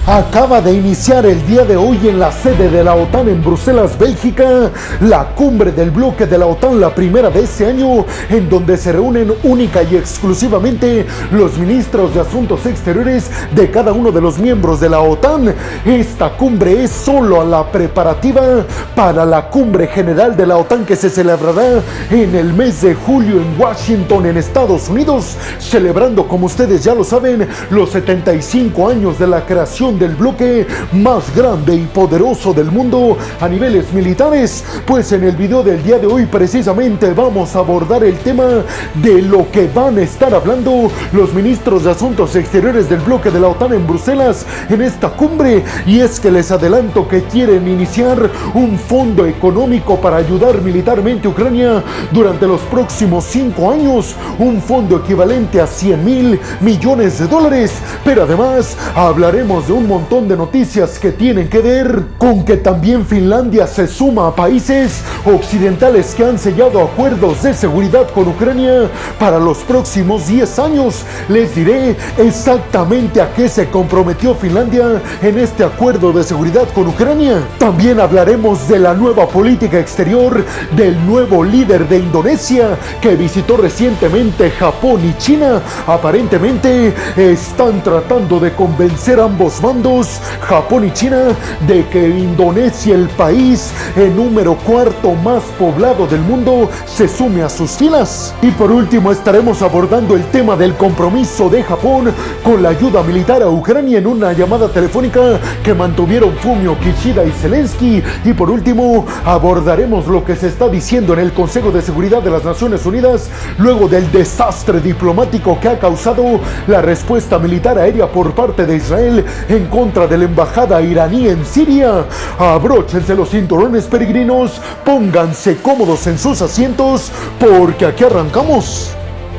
Acaba de iniciar el día de hoy en la sede de la OTAN en Bruselas, Bélgica, la cumbre del bloque de la OTAN, la primera de este año, en donde se reúnen única y exclusivamente los ministros de Asuntos Exteriores de cada uno de los miembros de la OTAN. Esta cumbre es solo la preparativa para la cumbre general de la OTAN que se celebrará en el mes de julio en Washington, en Estados Unidos, celebrando, como ustedes ya lo saben, los 75 años de la creación del bloque más grande y poderoso del mundo a niveles militares. Pues en el video del día de hoy precisamente vamos a abordar el tema de lo que van a estar hablando los ministros de Asuntos Exteriores del bloque de la OTAN en Bruselas en esta cumbre, y es que les adelanto que quieren iniciar un fondo económico para ayudar militarmente a Ucrania durante los próximos 5 años, un fondo equivalente a 100,000 millones de dólares. Pero además hablaremos de un montón de noticias que tienen que ver con que también Finlandia se suma a países occidentales que han sellado acuerdos de seguridad con Ucrania para los próximos 10 años. Les diré exactamente a qué se comprometió Finlandia en este acuerdo de seguridad con Ucrania. También hablaremos de la nueva política exterior del nuevo líder de Indonesia que visitó recientemente Japón y China. Aparentemente están tratando de convencer a ambos bandos, Japón y China, de que Indonesia, el país en número 4 más poblado del mundo, se sume a sus filas. Y por último estaremos abordando el tema del compromiso de Japón con la ayuda militar a Ucrania en una llamada telefónica que mantuvieron Fumio Kishida y Zelensky. Y por último abordaremos lo que se está diciendo en el Consejo de Seguridad de las Naciones Unidas luego del desastre diplomático que ha causado la respuesta militar aérea por parte de Israel en contra de la embajada iraní en Siria. Abróchense los cinturones, peregrinos, pónganse cómodos en sus asientos porque aquí arrancamos.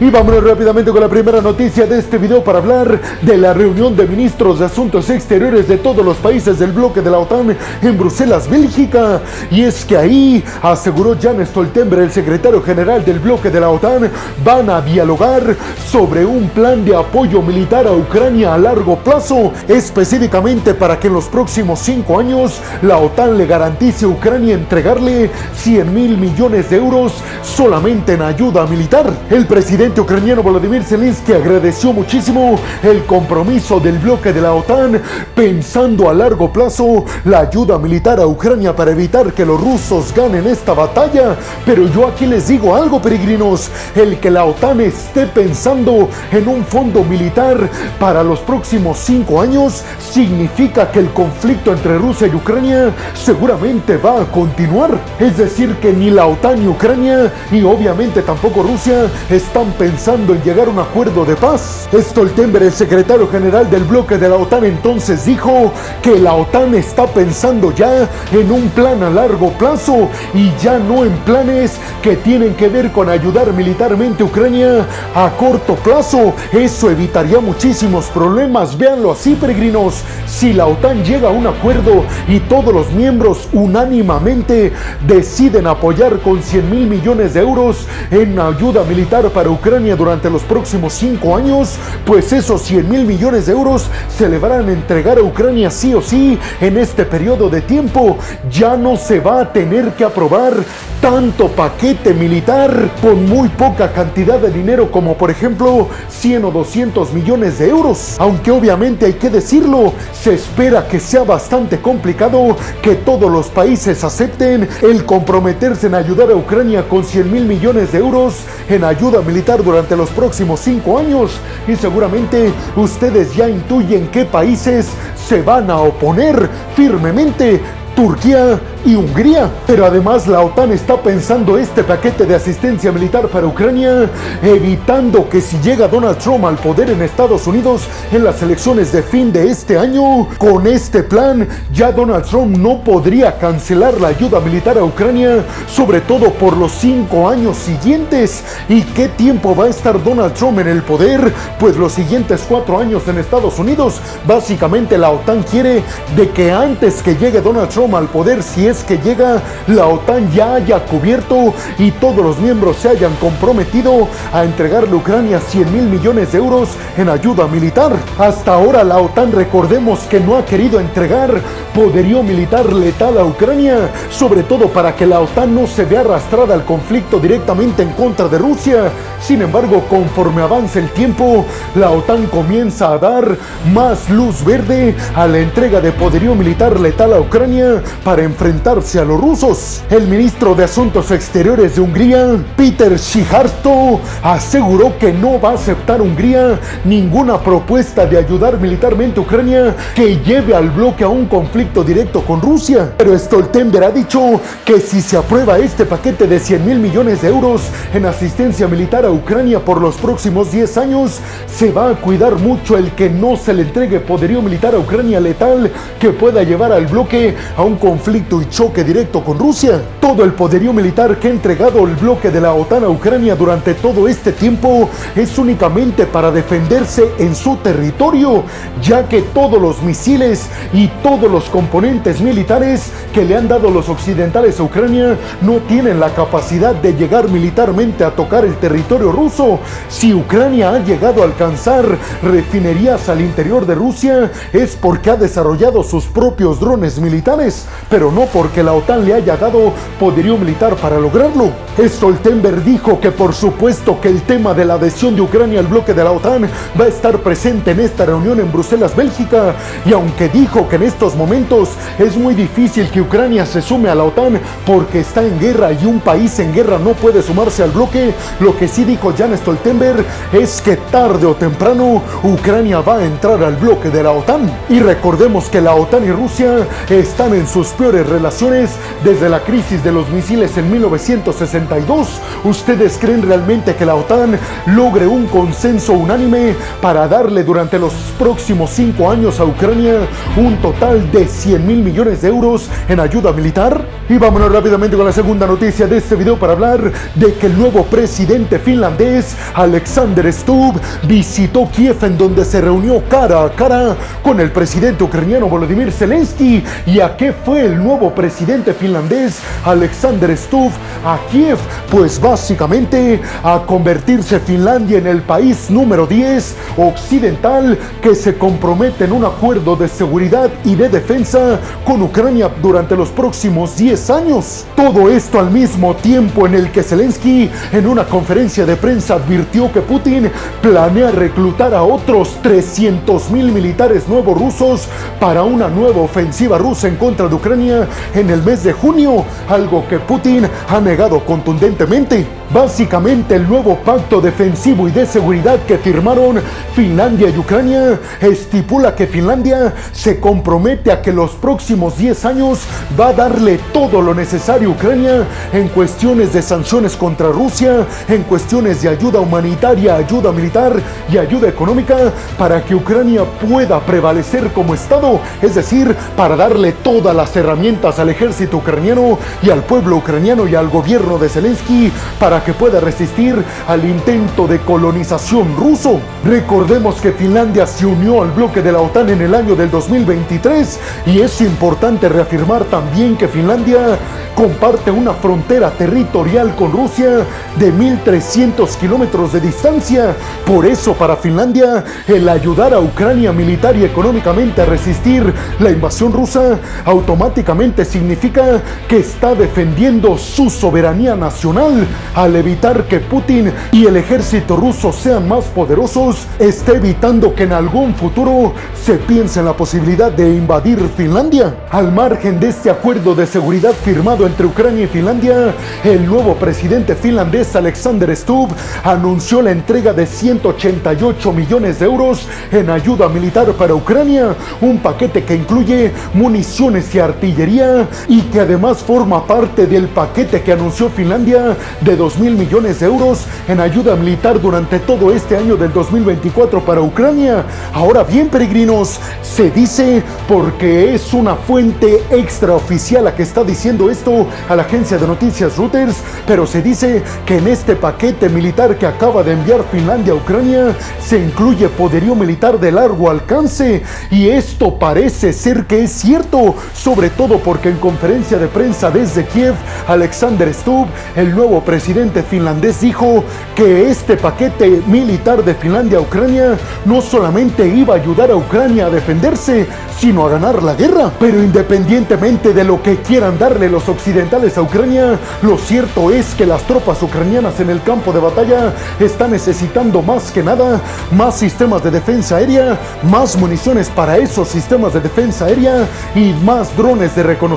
Y vámonos rápidamente con la primera noticia de este video para hablar de la reunión de ministros de Asuntos Exteriores de todos los países del bloque de la OTAN en Bruselas, Bélgica. Y es que ahí, aseguró Jens Stoltenberg, el secretario general del bloque de la OTAN, van a dialogar sobre un plan de apoyo militar a Ucrania a largo plazo, específicamente para que en los próximos 5 años la OTAN le garantice a Ucrania entregarle 100,000 millones de euros solamente en ayuda militar. El presidente ucraniano Volodymyr Zelensky agradeció muchísimo el compromiso del bloque de la OTAN, pensando a largo plazo la ayuda militar a Ucrania para evitar que los rusos ganen esta batalla. Pero yo aquí les digo algo, peregrinos, el que la OTAN esté pensando en un fondo militar para los próximos 5 años significa que el conflicto entre Rusia y Ucrania seguramente va a continuar. Es decir, que ni la OTAN ni Ucrania, y obviamente tampoco Rusia, están pensando en llegar a un acuerdo de paz. Stoltenberg, el secretario general del bloque de la OTAN, entonces dijo que la OTAN está pensando ya en un plan a largo plazo y ya no en planes que tienen que ver con ayudar militarmente a Ucrania a corto plazo. Eso evitaría muchísimos problemas. Véanlo así, peregrinos. Si la OTAN llega a un acuerdo y todos los miembros unánimemente deciden apoyar con 100,000 millones de euros en ayuda militar para Ucrania durante los próximos 5 años, pues esos 100,000 millones de euros se le van a entregar a Ucrania sí o sí en este periodo de tiempo. Ya no se va a tener que aprobar tanto paquete militar con muy poca cantidad de dinero como por ejemplo 100 o 200 millones de euros. Aunque obviamente hay que decirlo, se espera que sea bastante complicado que todos los países acepten el comprometerse en ayudar a Ucrania con 100,000 millones de euros en ayuda militar durante los próximos 5 años. Y seguramente ustedes ya intuyen qué países se van a oponer firmemente: Turquía y Hungría. Pero además la OTAN está pensando este paquete de asistencia militar para Ucrania, evitando que si llega Donald Trump al poder en Estados Unidos en las elecciones de fin de este año, con este plan ya Donald Trump no podría cancelar la ayuda militar a Ucrania, sobre todo por los 5 años siguientes. ¿Y qué tiempo va a estar Donald Trump en el poder? Pues los siguientes 4 años en Estados Unidos. Básicamente la OTAN quiere de que antes que llegue Donald Trump al poder, si es que llega, la OTAN ya haya cubierto y todos los miembros se hayan comprometido a entregarle a Ucrania 100.000 millones de euros en ayuda militar. Hasta ahora la OTAN, recordemos que no ha querido entregar poderío militar letal a Ucrania, sobre todo para que la OTAN no se vea arrastrada al conflicto directamente en contra de Rusia. Sin embargo, conforme avanza el tiempo, la OTAN comienza a dar más luz verde a la entrega de poderío militar letal a Ucrania para enfrentarse a los rusos. El ministro de Asuntos Exteriores de Hungría, Péter Szijjártó, aseguró que no va a aceptar Hungría ninguna propuesta de ayudar militarmente a Ucrania que lleve al bloque a un conflicto directo con Rusia. Pero Stoltenberg ha dicho que si se aprueba este paquete de 100.000 millones de euros en asistencia militar a Ucrania por los próximos 10 años, se va a cuidar mucho el que no se le entregue poderío militar a Ucrania letal que pueda llevar al bloque a un conflicto y choque directo con Rusia. Todo el poderío militar que ha entregado el bloque de la OTAN a Ucrania durante todo este tiempo es únicamente para defenderse en su territorio, ya que todos los misiles y todos los componentes militares que le han dado los occidentales a Ucrania no tienen la capacidad de llegar militarmente a tocar el territorio ruso. Si Ucrania ha llegado a alcanzar refinerías al interior de Rusia, es porque ha desarrollado sus propios drones militares, pero no porque la OTAN le haya dado poderío militar para lograrlo. Stoltenberg dijo que por supuesto que el tema de la adhesión de Ucrania al bloque de la OTAN va a estar presente en esta reunión en Bruselas, Bélgica, y aunque dijo que en estos momentos es muy difícil que Ucrania se sume a la OTAN porque está en guerra y un país en guerra no puede sumarse al bloque, lo que sí dijo Jens Stoltenberg es que tarde o temprano Ucrania va a entrar al bloque de la OTAN. Y recordemos que la OTAN y Rusia están en sus peores relaciones desde la crisis de los misiles en 1962. ¿Ustedes creen realmente que la OTAN logre un consenso unánime para darle durante los próximos 5 años a Ucrania un total de 100.000 millones de euros en ayuda militar? Y vámonos rápidamente con la segunda noticia de este video para hablar de que el nuevo presidente finlandés, Alexander Stubb, visitó Kiev, en donde se reunió cara a cara con el presidente ucraniano Volodymyr Zelensky. ¿Y a qué fue el nuevo presidente finlandés, Alexander Stubb, a Kiev? Pues básicamente a convertirse Finlandia en el país número 10 occidental que se compromete en un acuerdo de seguridad y de defensa con Ucrania durante los próximos 10 años. Todo esto al mismo tiempo en el que Zelensky en una conferencia de prensa advirtió que Putin planea reclutar a otros 300.000 militares nuevos rusos para una nueva ofensiva rusa en contra de Ucrania en el mes de junio, algo que Putin ha negado contundentemente. Básicamente, el nuevo pacto defensivo y de seguridad que firmaron Finlandia y Ucrania estipula que Finlandia se compromete a que los próximos 10 años va a darle todo lo necesario a Ucrania en cuestiones de sanciones contra Rusia, en cuestiones de ayuda humanitaria, ayuda militar y ayuda económica para que Ucrania pueda prevalecer como Estado, es decir, para darle todas las herramientas al ejército ucraniano y al pueblo ucraniano y al gobierno de Zelensky para que pueda resistir al intento de colonización ruso. Recordemos que Finlandia se unió al bloque de la OTAN en el año del 2023 y es importante reafirmar también que Finlandia comparte una frontera territorial con Rusia de 1.300 kilómetros de distancia. Por eso, para Finlandia, el ayudar a Ucrania militar y económicamente a resistir la invasión rusa automáticamente significa que está defendiendo su soberanía nacional. Al evitar que Putin y el ejército ruso sean más poderosos, está evitando que en algún futuro se piense en la posibilidad de invadir Finlandia. Al margen de este acuerdo de seguridad firmado entre Ucrania y Finlandia, el nuevo presidente finlandés Alexander Stubb anunció la entrega de 188 millones de euros en ayuda militar para Ucrania, un paquete que incluye municiones y artillería y que además forma parte del paquete que anunció Finlandia de 2.000 millones de euros en ayuda militar durante todo este año del 2024 para Ucrania. Ahora bien, peregrinos, se dice, porque es una fuente extraoficial la que está diciendo esto a la agencia de noticias Reuters, pero se dice que en este paquete militar que acaba de enviar Finlandia a Ucrania se incluye poderío militar de largo alcance, y esto parece ser que es cierto, sobre todo porque porque en conferencia de prensa desde Kiev, Alexander Stubb, el nuevo presidente finlandés, dijo que este paquete militar de Finlandia a Ucrania no solamente iba a ayudar a Ucrania a defenderse, sino a ganar la guerra. Pero independientemente de lo que quieran darle los occidentales a Ucrania, lo cierto es que las tropas ucranianas en el campo de batalla están necesitando más que nada más sistemas de defensa aérea, más municiones para esos sistemas de defensa aérea y más drones de reconocimiento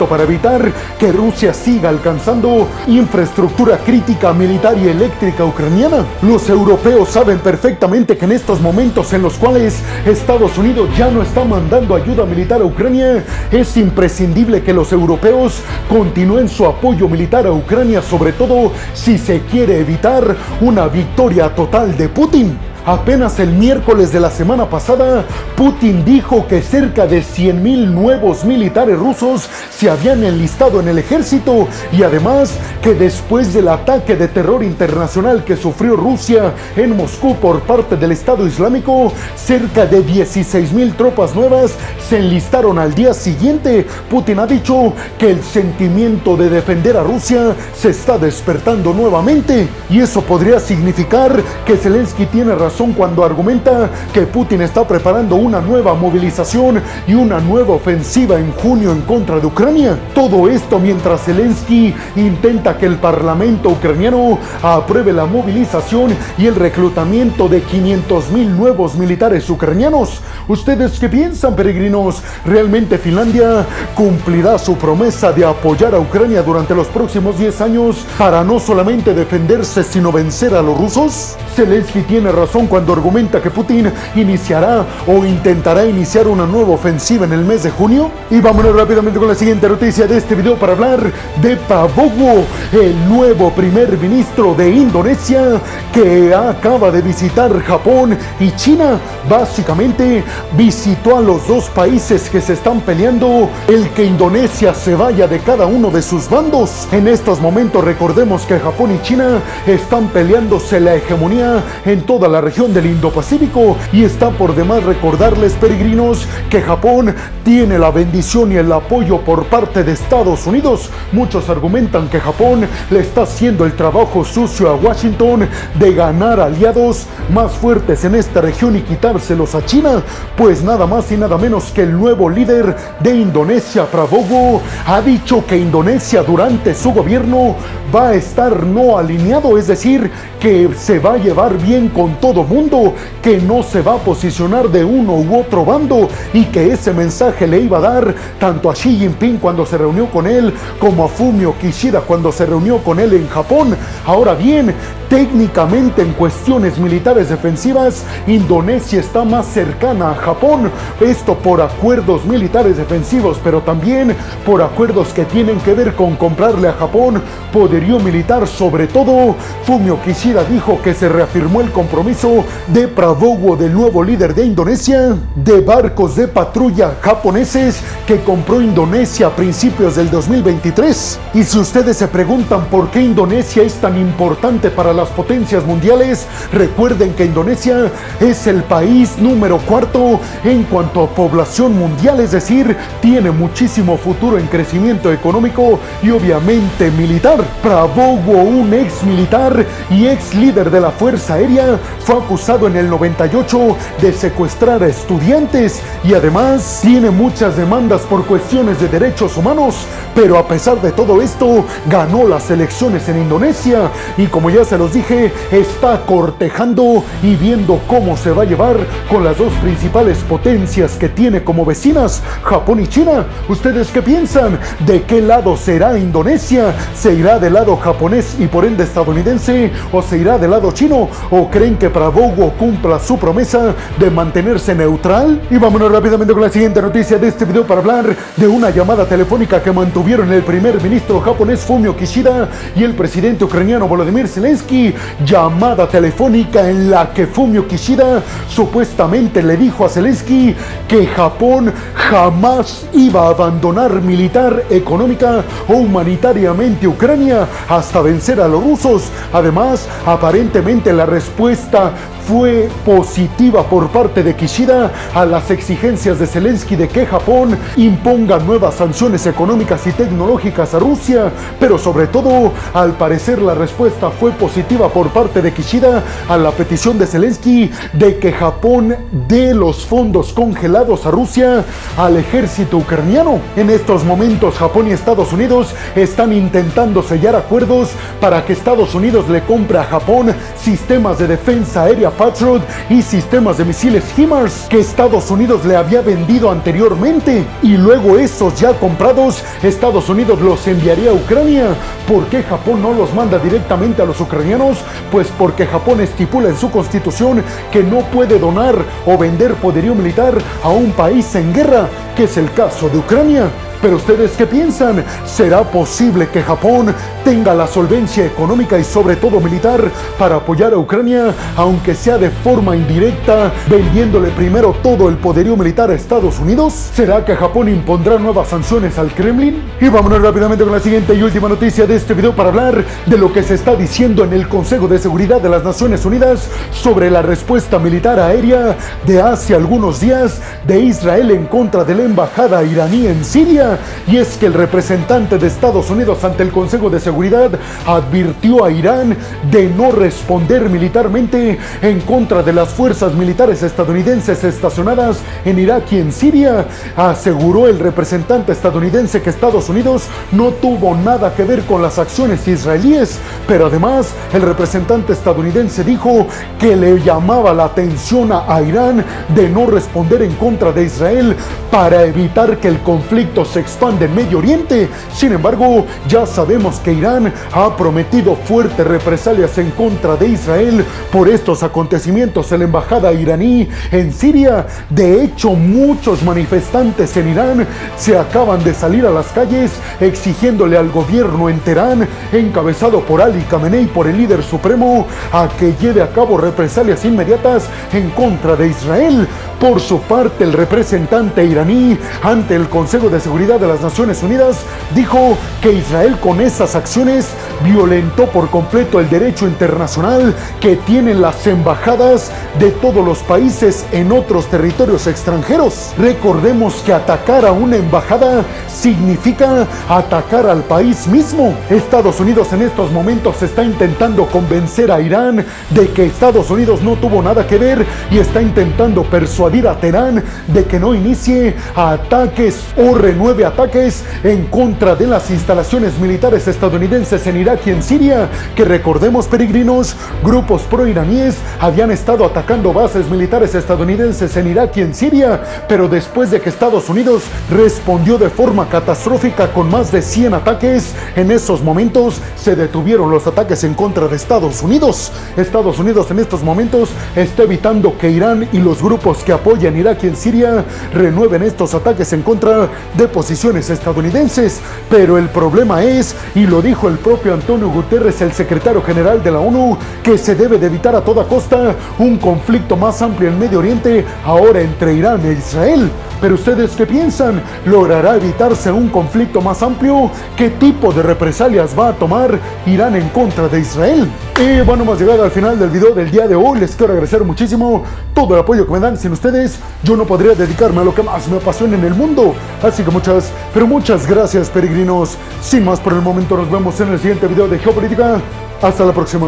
para evitar que Rusia siga alcanzando infraestructura crítica militar y eléctrica ucraniana. Los europeos saben perfectamente que en estos momentos en los cuales Estados Unidos ya no está mandando ayuda militar a Ucrania, es imprescindible que los europeos continúen su apoyo militar a Ucrania, sobre todo si se quiere evitar una victoria total de Putin. Apenas el miércoles de la semana pasada, Putin dijo que cerca de 100,000 nuevos militares rusos se habían enlistado en el ejército y además que después del ataque de terror internacional que sufrió Rusia en Moscú por parte del Estado Islámico, cerca de 16,000 tropas nuevas se enlistaron al día siguiente. Putin ha dicho que el sentimiento de defender a Rusia se está despertando nuevamente y eso podría significar que Zelensky tiene razón cuando argumenta que Putin está preparando una nueva movilización y una nueva ofensiva en junio en contra de Ucrania. Todo esto mientras Zelensky intenta que el parlamento ucraniano apruebe la movilización y el reclutamiento de 500,000 nuevos militares ucranianos. ¿Ustedes qué piensan, peregrinos? ¿Realmente Finlandia cumplirá su promesa de apoyar a Ucrania durante los próximos 10 años para no solamente defenderse sino vencer a los rusos? Zelensky tiene razón cuando argumenta que Putin iniciará o intentará iniciar una nueva ofensiva en el mes de junio. Y vámonos rápidamente con la siguiente noticia de este video para hablar de Prabowo, el nuevo primer ministro de Indonesia que acaba de visitar Japón y China. Básicamente visitó a los dos países que se están peleando el que Indonesia se vaya de cada uno de sus bandos. En estos momentos recordemos que Japón y China están peleándose la hegemonía en toda la región del Indo-Pacífico y está por demás recordarles, peregrinos, que Japón tiene la bendición y el apoyo por parte de Estados Unidos. Muchos argumentan que Japón le está haciendo el trabajo sucio a Washington de ganar aliados más fuertes en esta región y quitárselos a China, pues nada más y nada menos que el nuevo líder de Indonesia, Prabowo, ha dicho que Indonesia durante su gobierno va a estar no alineado, es decir, que se va a llevar bien con todo mundo, que no se va a posicionar de uno u otro bando y que ese mensaje le iba a dar tanto a Xi Jinping cuando se reunió con él como a Fumio Kishida cuando se reunió con él en Japón. Ahora bien, técnicamente en cuestiones militares defensivas, Indonesia está más cercana a Japón, esto por acuerdos militares defensivos, pero también por acuerdos que tienen que ver con comprarle a Japón poderío militar. Sobre todo, Fumio Kishida dijo que se reafirmó el compromiso de Prabowo, del nuevo líder de Indonesia, de barcos de patrulla japoneses que compró Indonesia a principios del 2023. Y si ustedes se preguntan por qué Indonesia es tan importante para las potencias mundiales, recuerden que Indonesia es el país número 4 en cuanto a población mundial, es decir, tiene muchísimo futuro en crecimiento económico y obviamente militar. Prabowo, un ex militar y ex líder de la Fuerza Aérea, fue acusado en el 98 de secuestrar a estudiantes y además tiene muchas demandas por cuestiones de derechos humanos, pero a pesar de todo esto ganó las elecciones en Indonesia y como ya se los dije, está cortejando y viendo cómo se va a llevar con las dos principales potencias que tiene como vecinas, Japón y China. ¿Ustedes qué piensan? ¿De qué lado será Indonesia? ¿Se irá del lado japonés y por ende estadounidense o se irá del lado chino? ¿O creen que Prabowo cumpla su promesa de mantenerse neutral? Y vámonos rápidamente con la siguiente noticia de este video para hablar de una llamada telefónica que mantuvieron el primer ministro japonés Fumio Kishida y el presidente ucraniano Volodymyr Zelensky. Llamada telefónica en la que Fumio Kishida supuestamente le dijo a Zelensky que Japón jamás iba a abandonar militar, económica o humanitariamente Ucrania hasta vencer a los rusos. Además, aparentemente la respuesta fue positiva por parte de Kishida a las exigencias de Zelensky de que Japón imponga nuevas sanciones económicas y tecnológicas a Rusia, pero sobre todo, al parecer la respuesta fue positiva por parte de Kishida a la petición de Zelensky de que Japón dé los fondos congelados a Rusia al ejército ucraniano. En estos momentos, Japón y Estados Unidos están intentando sellar acuerdos para que Estados Unidos le compre a Japón sistemas de defensa aérea Patriot y sistemas de misiles HIMARS que Estados Unidos le había vendido anteriormente, y luego esos ya comprados Estados Unidos los enviaría a Ucrania. ¿Por qué Japón no los manda directamente a los ucranianos? Pues porque Japón estipula en su constitución que no puede donar o vender poderío militar a un país en guerra, que es el caso de Ucrania. Pero ¿ustedes qué piensan? ¿Será posible que Japón tenga la solvencia económica y sobre todo militar para apoyar a Ucrania, aunque sea de forma indirecta, vendiéndole primero todo el poderío militar a Estados Unidos? ¿Será que Japón impondrá nuevas sanciones al Kremlin? Y vámonos rápidamente con la siguiente y última noticia de este video para hablar de lo que se está diciendo en el Consejo de Seguridad de las Naciones Unidas sobre la respuesta militar aérea de hace algunos días de Israel en contra de la embajada iraní en Siria. Y es que el representante de Estados Unidos ante el Consejo de Seguridad advirtió a Irán de no responder militarmente en contra de las fuerzas militares estadounidenses estacionadas en Irak y en Siria. Aseguró el representante estadounidense que Estados Unidos no tuvo nada que ver con las acciones israelíes, pero además el representante estadounidense dijo que le llamaba la atención a Irán de no responder en contra de Israel para evitar que el conflicto se expande en Medio Oriente. Sin embargo, ya sabemos que Irán ha prometido fuertes represalias en contra de Israel por estos acontecimientos en la embajada iraní en Siria. De hecho, muchos manifestantes en Irán se acaban de salir a las calles exigiéndole al gobierno en Teherán, encabezado por Ali Khamenei, por el líder supremo, a que lleve a cabo represalias inmediatas en contra de Israel. Por su parte, el representante iraní ante el Consejo de Seguridad de las Naciones Unidas dijo que Israel con esas acciones violentó por completo el derecho internacional que tienen las embajadas de todos los países en otros territorios extranjeros. Recordemos que atacar a una embajada significa atacar al país mismo. Estados Unidos en estos momentos está intentando convencer a Irán de que Estados Unidos no tuvo nada que ver y está intentando persuadir a Teherán de que no inicie ataques o renueve ataques en contra de las instalaciones militares estadounidenses en Irak y en Siria, que recordemos, peregrinos, grupos pro-iraníes habían estado atacando bases militares estadounidenses en Irak y en Siria, pero después de que Estados Unidos respondió de forma catastrófica con más de 100 ataques, en esos momentos se detuvieron los ataques en contra de Estados Unidos. Estados Unidos en estos momentos está evitando que Irán y los grupos que apoyan Irak y en Siria renueven estos ataques en contra de posiciones estadounidenses. Pero el problema es, y lo dijo el propio Antonio Guterres, el secretario general de la ONU, que se debe de evitar a toda costa un conflicto más amplio en Medio Oriente, ahora entre Irán e Israel. Pero ¿ustedes qué piensan? ¿Logrará evitarse un conflicto más amplio? ¿Qué tipo de represalias va a tomar Irán en contra de Israel? Y bueno, hemos llegado al final del video del día de hoy. Les quiero agradecer muchísimo todo el apoyo que me dan. Sin ustedes, yo no podría dedicarme a lo que más me apasiona en el mundo. Así que muchas, pero muchas gracias, peregrinos. Sin más por el momento, nos vemos en el siguiente video de Geopolítica. Hasta la próxima.